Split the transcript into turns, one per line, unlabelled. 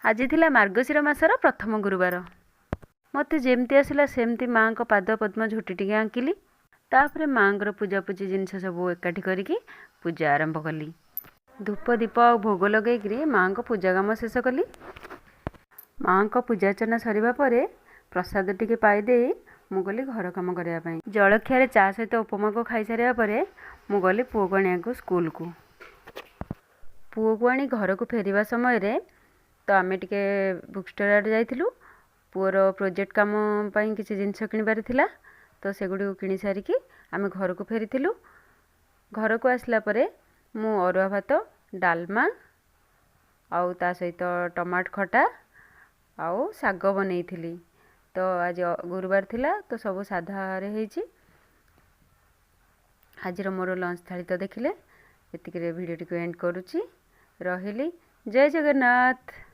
ଆଜି ଥିଲା ମାର୍ଗଶିର ମାସର ପ୍ରଥମ ଗୁରୁବାର। ମୋତେ ଯେମିତି ଆସିଲା ସେମିତି ମାଆଙ୍କ ପାଦ ପଦ୍ମ ଝୋଟି ଟିକେ ଆଙ୍କିଲି। ତାପରେ ମାଆଙ୍କର ପୂଜାପୂଜି ଜିନିଷ ସବୁ ଏକାଠି କରିକି ପୂଜା ଆରମ୍ଭ କଲି। ଧୂପ ଦୀପ ଆଉ ଭୋଗ ଲଗେଇକିରି ମାଆଙ୍କ ପୂଜା କାମ ଶେଷ କଲି। ମାଆଙ୍କ ପୂଜାର୍ଚ୍ଚନା ସରିବା ପରେ ପ୍ରସାଦ ଟିକେ ପାଇଦେଇ ମୁଁ ଗଲି ଘର କାମ କରିବା ପାଇଁ। ଜଳଖିଆରେ ଚା ସହିତ ଉପମାକୁ ଖାଇସାରିବା ପରେ ମୁଁ ଗଲି ପୁଅକୁ ଆଣିବାକୁ ସ୍କୁଲକୁ। ପୁଅକୁ ଆଣି ଘରକୁ ଫେରିବା ସମୟରେ ତ ଆମେ ଟିକେ ବୁକ୍ ଷ୍ଟୋର ଆଡ଼େ ଯାଇଥିଲୁ। ପୁଅର ପ୍ରୋଜେକ୍ଟ କାମ ପାଇଁ କିଛି ଜିନିଷ କିଣିବାର ଥିଲା, ତ ସେଗୁଡ଼ିକୁ କିଣି ସାରିକି ଆମେ ଘରକୁ ଫେରିଥିଲୁ। ଘରକୁ ଆସିଲା ପରେ ମୁଁ ଅରୁଆ ଭାତ, ଡାଲମା ଆଉ ତା ସହିତ ଟମାଟୋ ଖଟା ଆଉ ଶାଗ ବନେଇଥିଲି। ତ ଆଜି ଗୁରୁବାର ଥିଲା, ତ ସବୁ ସାଧାରେ ହେଇଛି। ଆଜିର ମୋର ଲଞ୍ଚ ଥାଳି ତ ଦେଖିଲେ। ଏତିକିରେ ଭିଡ଼ିଓଟିକୁ ଏଣ୍ଡ କରୁଛି। ରହିଲି। ଜୟ ଜଗନ୍ନାଥ।